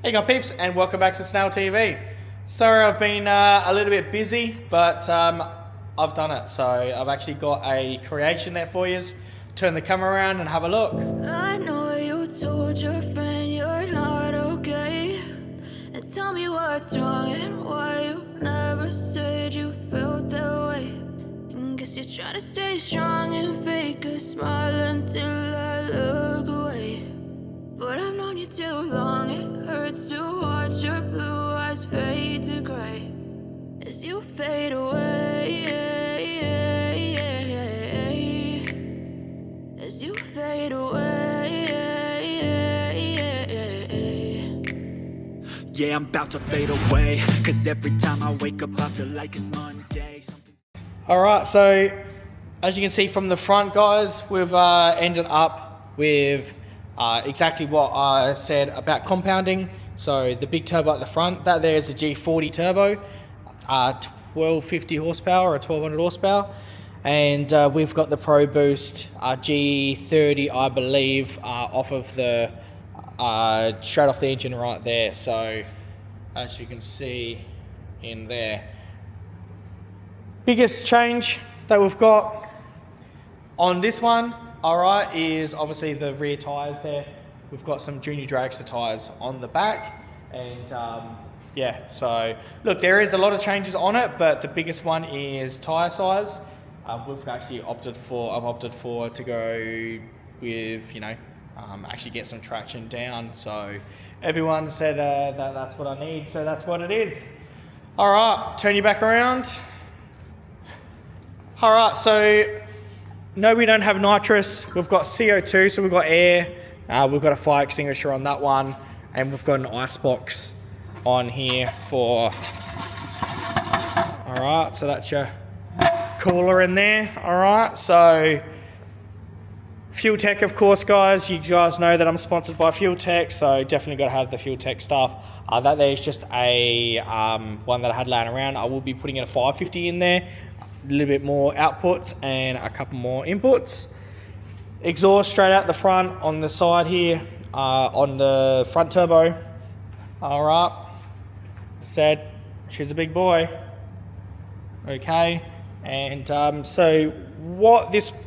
Hey guys peeps, and welcome back to Snail TV. Sorry I've been a little bit busy, but I've done it. So I've actually got a creation there for you. Turn the camera around and have a look. I know you told your friend you're not okay, and tell me what's wrong and why you never said you felt that way. And guess you're trying to stay strong and fake a smile until I look away. But I've known you too long, it hurts to watch your blue eyes fade to gray as you fade away, as you fade away. Yeah, I'm about to fade away, cause every time I wake up I feel like it's Monday. Alright, so as you can see from the front, guys, we've ended up with exactly what I said about compounding. So the big turbo at the front, that there is a G40 turbo, 1250 horsepower or 1200 horsepower. And we've got the Pro Boost G30, I believe, off of the straight off the engine right there. So as you can see in there, biggest change that we've got on this one, alright, is obviously the rear tyres there. We've got some Junior Dragster tyres on the back, and yeah, so look, there is a lot of changes on it, but the biggest one is tyre size. We've actually opted for to go with, you know, actually get some traction down. So everyone said that that's what I need, so that's what it is. Alright, turn you back around. Alright, so no, we don't have nitrous. We've got CO2, so we've got air. We've got a fire extinguisher on that one, and we've got an ice box on here for. Alright, so that's your cooler in there. Alright, so Fuel Tech, of course, guys. You guys know that I'm sponsored by Fuel Tech, so definitely got to have the Fuel Tech stuff. That there is just a one that I had laying around. I will be putting in a 550 in there. A little bit more outputs and a couple more inputs. Exhaust straight out the front on the side here, on the front turbo. Alright, said she's a big boy. Okay, and so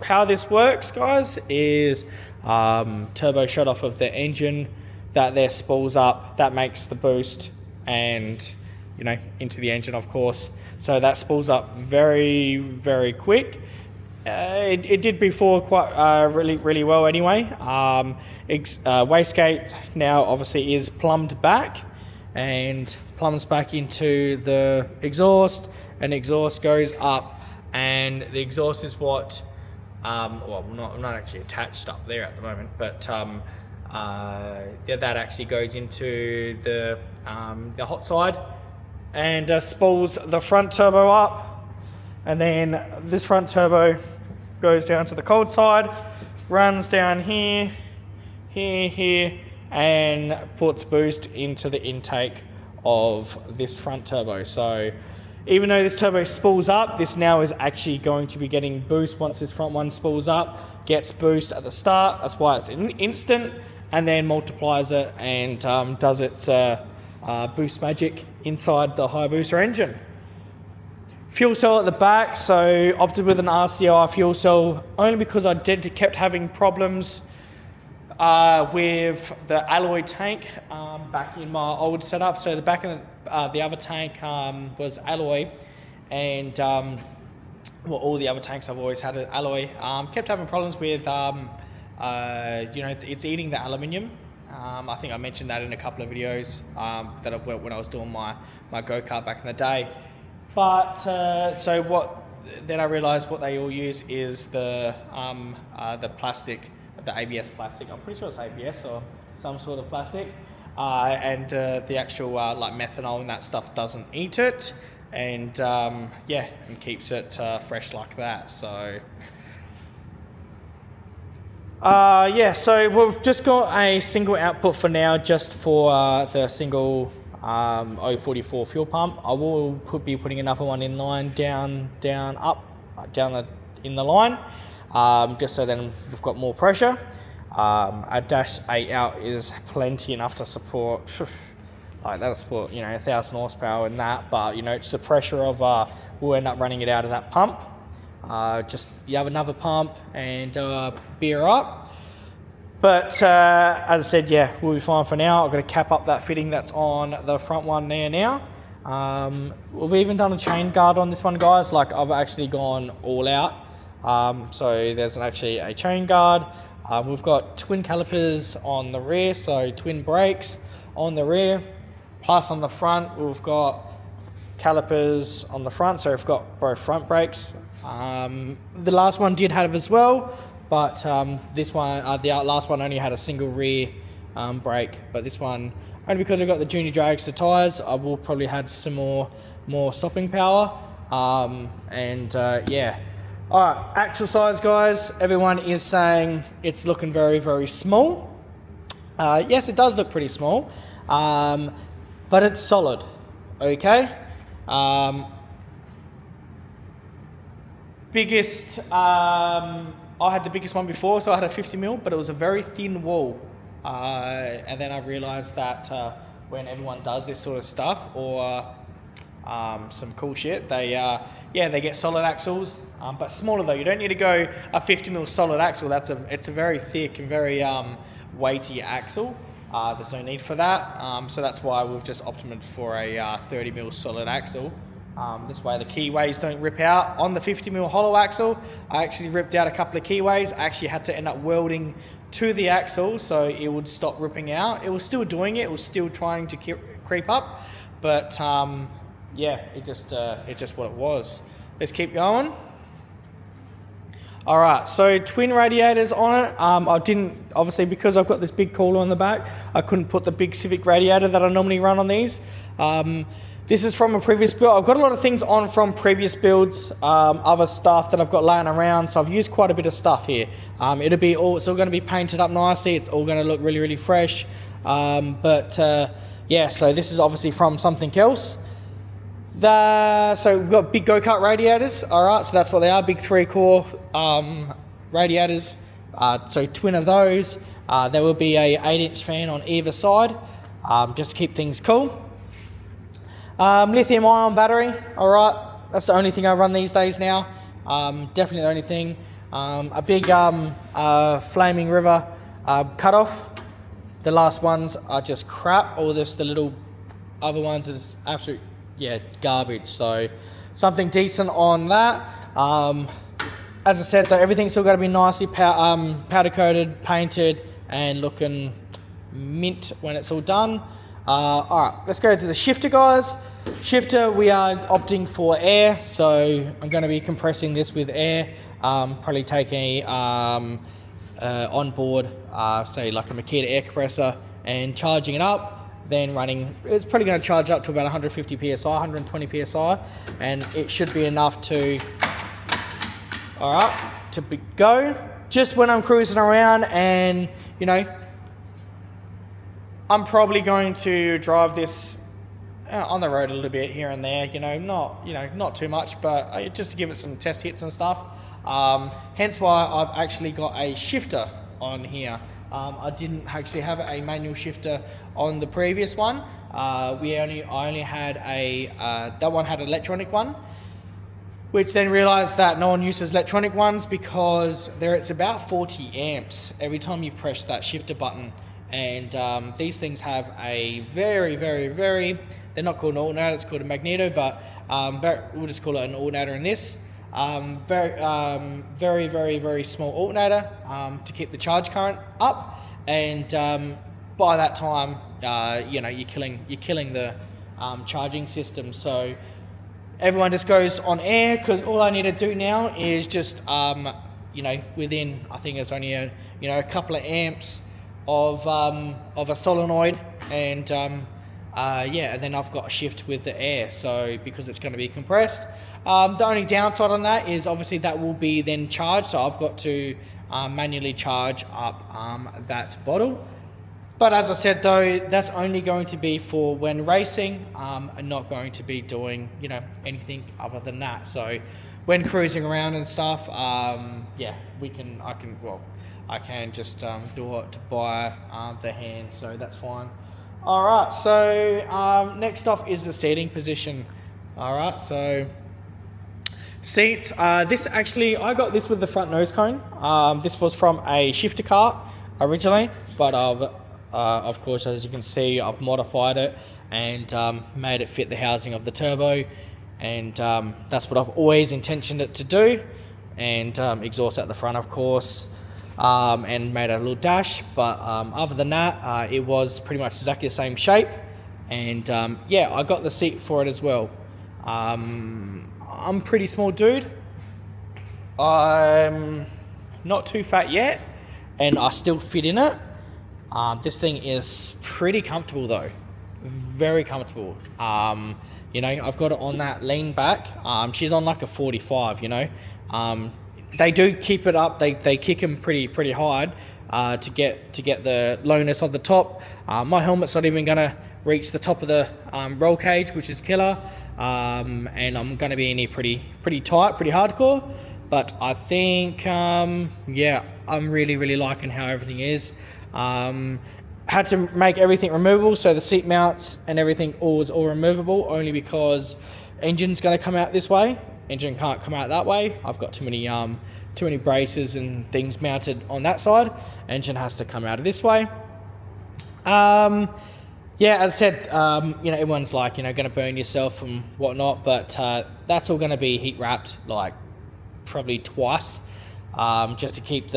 how this works, guys, is turbo shut off of the engine, that there spools up, that makes the boost, and you know, into the engine, of course. So that spools up very, very quick. It did before quite really well anyway. Wastegate now obviously is plumbed back and plumbs back into the exhaust, and exhaust goes up, and the exhaust is what well, not actually attached up there at the moment, but yeah, that actually goes into the hot side and spools the front turbo up, and then this front turbo goes down to the cold side, runs down here, and puts boost into the intake of this front turbo. So even though this turbo spools up, this now is actually going to be getting boost once this front one spools up, gets boost at the start. That's why it's instant, and then multiplies it and does its boost magic inside the Hayabusa engine. Fuel cell at the back, so opted with an RCI fuel cell only because I kept having problems with the alloy tank back in my old setup. So the back of the other tank was alloy, and well, all the other tanks I've always had an alloy. Kept having problems with you know, it's eating the aluminium. I think I mentioned that in a couple of videos when I was doing my go-kart back in the day. But so what? Then I realised what they all use is the plastic, the ABS plastic. I'm pretty sure it's ABS or some sort of plastic, and the actual like methanol and that stuff doesn't eat it, and yeah, and keeps it fresh like that. So. Yeah, so we've just got a single output for now, just for the single 044 fuel pump. I will be putting another one in line down in the line, just so then we've got more pressure. A dash 8 out is plenty enough to support like that'll support, 1,000 horsepower in that, but it's the pressure of we'll end up running it out of that pump. Just you have another pump and be alright. But as I said, yeah, we'll be fine for now. I've got to cap up that fitting that's on the front one there now. We've even done a chain guard on this one, guys. Like, I've actually gone all out. So there's actually a chain guard. We've got twin calipers on the rear, so twin brakes on the rear. Plus on the front, we've got calipers on the front, so we've got both front brakes. The last one did have as well, but this one, the last one only had a single rear brake. But this one, only because I've got the junior dragster tyres, I will probably have some more stopping power. Yeah. All right, axle size, guys. Everyone is saying it's looking very, very small. Yes, it does look pretty small, but it's solid. Okay. Biggest, I had the biggest one before, so I had a 50mm, but it was a very thin wall. And then I realized that when everyone does this sort of stuff, or some cool shit, they get solid axles, but smaller though. You don't need to go a 50mm solid axle. It's a very thick and very weighty axle. There's no need for that. So that's why we've just opted for a 30mm solid axle. This way the keyways don't rip out. On the 50mm hollow axle, I actually ripped out a couple of keyways. I actually had to end up welding to the axle so it would stop ripping out. It was still doing it. It was still trying to creep up, but yeah, it's just what it was. Let's keep going. All right, so twin radiators on it. I didn't, obviously, because I've got this big cooler on the back, I couldn't put the big Civic radiator that I normally run on these. This is from a previous build. I've got a lot of things on from previous builds, other stuff that I've got laying around, so I've used quite a bit of stuff here. It's all going to be painted up nicely. It's all going to look really, really fresh. Yeah, so this is obviously from something else. So we've got big go-kart radiators. All right, so that's what they are, big 3-core radiators. So twin of those. There will be a 8-inch fan on either side, just to keep things cool. Lithium ion battery. All right, that's the only thing I run these days now. Definitely the only thing. A big Flaming River cutoff. The last ones are just crap. All this, the little other ones is absolute, garbage. So something decent on that. As I said though, everything's still got to be nicely powder coated, painted, and looking mint when it's all done. All right, let's go to the shifter, guys. Shifter, we are opting for air, so I'm going to be compressing this with air. Probably taking onboard, say like a Makita air compressor, and charging it up, then running. It's probably going to charge up to about 150 psi, 120 psi, and it should be enough to, go. Just when I'm cruising around, and I'm probably going to drive this on the road a little bit here and there, not too much, but just to give it some test hits and stuff. Hence why I've actually got a shifter on here. I didn't actually have a manual shifter on the previous one. I only had that one had an electronic one, which then realized that no one uses electronic ones because it's about 40 amps every time you press that shifter button. And these things have a very, very, very, they're not called an alternator, it's called a magneto, but we'll just call it an alternator in this. Very, very, very small alternator to keep the charge current up. And by that time, you're killing the charging system. So everyone just goes on air, because all I need to do now is just, within, I think it's only a couple of amps of a solenoid, and and then I've got a shift with the air, so because it's going to be compressed. The only downside on that is obviously that will be then charged, so I've got to manually charge up that bottle. But as I said though, that's only going to be for when racing, and not going to be doing anything other than that. So when cruising around and stuff, I can just do it by the hand, so that's fine. All right, so next off is the seating position. All right, so seats. This actually, I got this with the front nose cone. This was from a shifter cart originally, but of course, as you can see, I've modified it and made it fit the housing of the turbo, and that's what I've always intentioned it to do. And exhaust at the front, of course. And made a little dash, but other than that, it was pretty much exactly the same shape. And yeah, I got the seat for it as well. I'm a pretty small dude. I'm not too fat yet, and I still fit in it. This thing is pretty comfortable though, very comfortable. You know, I've got it on that lean back. She's on like a 45, you know. They do keep it up. They kick them pretty hard to get the lowness of the top. My helmet's not even gonna reach the top of the roll cage, which is killer. And I'm gonna be in here pretty tight, pretty hardcore. But I think yeah, I'm really liking how everything is. Had to make everything removable, so the seat mounts and everything was all removable, only because engine's gonna come out this way. Engine can't come out that way. I've got too many braces and things mounted on that side. Engine has to come out of this way. Yeah, as I said, you know, everyone's like, you know, going to burn yourself and whatnot, but that's all going to be heat wrapped like probably twice, just to keep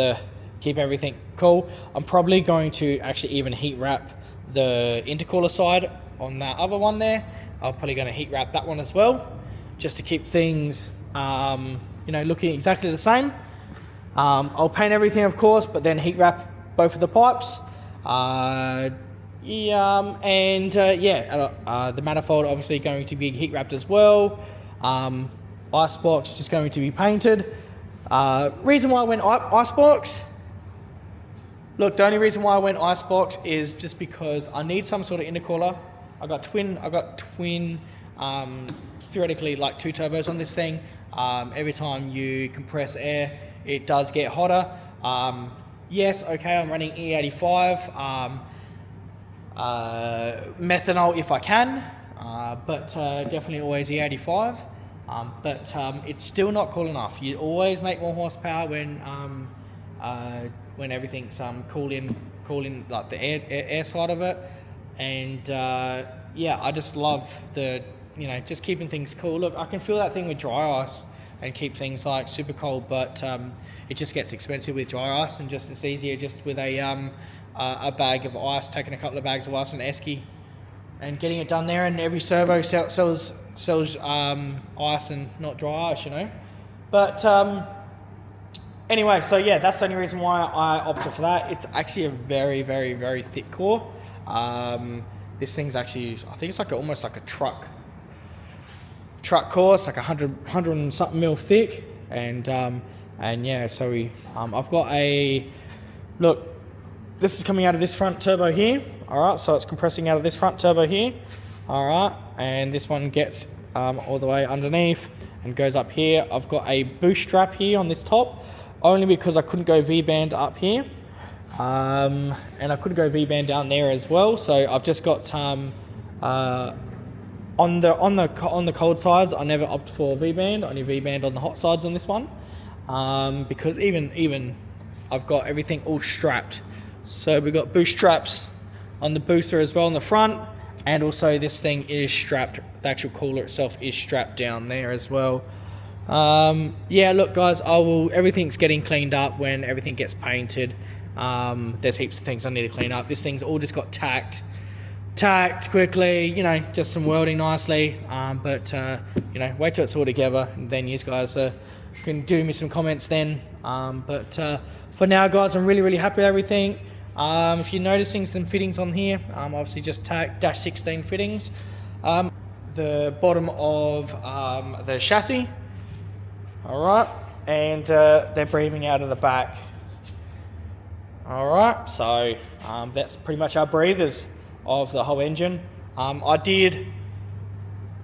everything cool. I'm probably going to actually even heat wrap the intercooler side on that other one there. I'm probably going to heat wrap that one as well, just to keep things, you know, looking exactly the same. I'll paint everything, of course, but then heat wrap both of the pipes. Yeah, the manifold obviously going to be heat wrapped as well. Icebox just going to be painted. Reason why I went icebox. Look, the only reason why I went icebox is just because I need some sort of intercooler. I got twin. Theoretically like 2 turbos on this thing. Every time you compress air, it does get hotter. Yes, okay, I'm running E85 methanol if I can, but definitely always E85. But it's still not cool enough. You always make more horsepower when everything's cooling like the air side of it. And yeah, I just love the, you know, just keeping things cool. Look, I can feel that thing with dry ice and keep things like super cold, but it just gets expensive with dry ice, and just it's easier just with a bag of ice, taking a couple of bags of ice and esky and getting it done there. And every servo sells ice and not dry ice, you know. But anyway, so yeah, that's the only reason why I opted for that. It's actually a very thick core. This thing's actually, I think it's like almost like a truck core. It's like 100 and something mil thick, and yeah, so I've got a look. This is coming out of this front turbo here. All right, so it's compressing out of this front turbo here. All right, and this one gets all the way underneath and goes up here. I've got a boost strap here on this top, only because I couldn't go V-band up here, and I couldn't go V-band down there as well. So I've just got on the cold sides, I never opt for V-band. Only V-band on the hot sides on this one, because even I've got everything all strapped. So we've got boost straps on the booster as well on the front, and also this thing is strapped. The actual cooler itself is strapped down there as well. Yeah, look guys, everything's getting cleaned up when everything gets painted. There's heaps of things I need to clean up. This thing's all just got tacked quickly, you know, just some welding nicely. But you know, wait till it's all together, and then you guys can do me some comments then. But for now guys, I'm really happy with everything. If you're noticing some fittings on here, obviously just tacked dash 16 fittings. The bottom of the chassis, all right, and they're breathing out of the back. All right, so that's pretty much our breathers of the whole engine. I did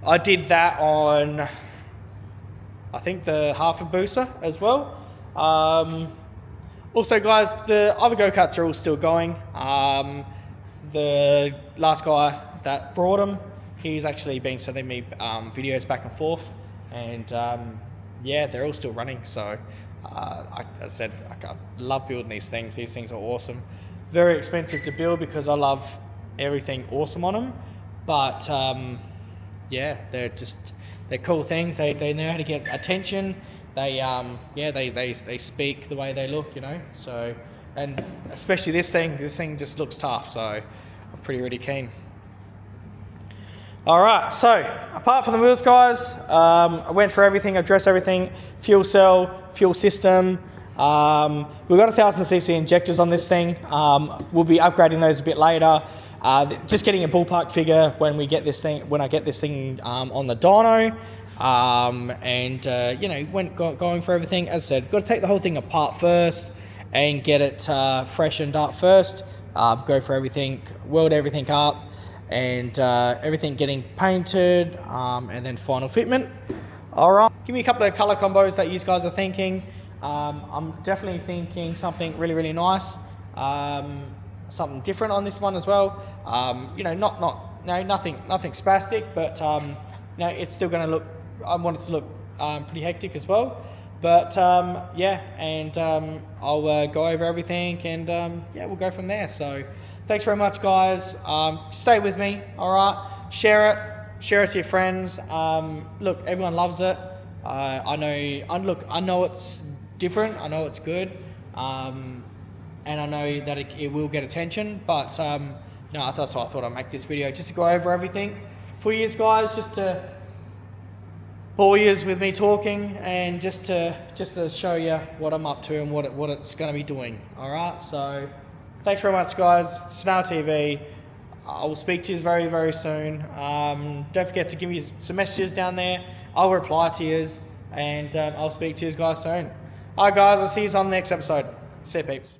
that on, I think, the Hayabusa as well. Also guys, the other go-karts are all still going. the last guy that brought them, he's actually been sending me videos back and forth, and yeah, they're all still running. So I said I love building these things. These things are awesome. Very expensive to build because I love everything awesome on them, but yeah, they're cool things. They know how to get attention. They speak the way they look, you know. So, and especially this thing just looks tough. So I'm pretty keen. All right, so apart from the wheels, guys, I went for everything, addressed everything. Fuel cell, fuel system. We've got 1,000cc injectors on this thing. We'll be upgrading those a bit later. Just getting a ballpark figure when I get this thing on the dyno. You know, going for everything. As I said, got to take the whole thing apart first and get it freshened up first. Go for everything, weld everything up, and everything getting painted, and then final fitment. All right, give me a couple of color combos that you guys are thinking. I'm definitely thinking something really nice, something different on this one as well. You know, nothing spastic, but you know, it's still going to look. I want it to look pretty hectic as well. But yeah, and I'll go over everything, and yeah, we'll go from there. So thanks very much, guys. Stay with me, all right? Share it to your friends. Look, everyone loves it. I know it's different. I know it's good, and I know that it will get attention. But you know, that's why I thought I'd make this video, just to go over everything for you guys, just to bore you with me talking, and just to show you what I'm up to and what it's going to be doing. All right, so thanks very much, guys. Snail TV. I will speak to you very soon. Don't forget to give me some messages down there. I'll reply to you, and I'll speak to you guys soon. All right, guys, I'll see you on the next episode. See you, peeps.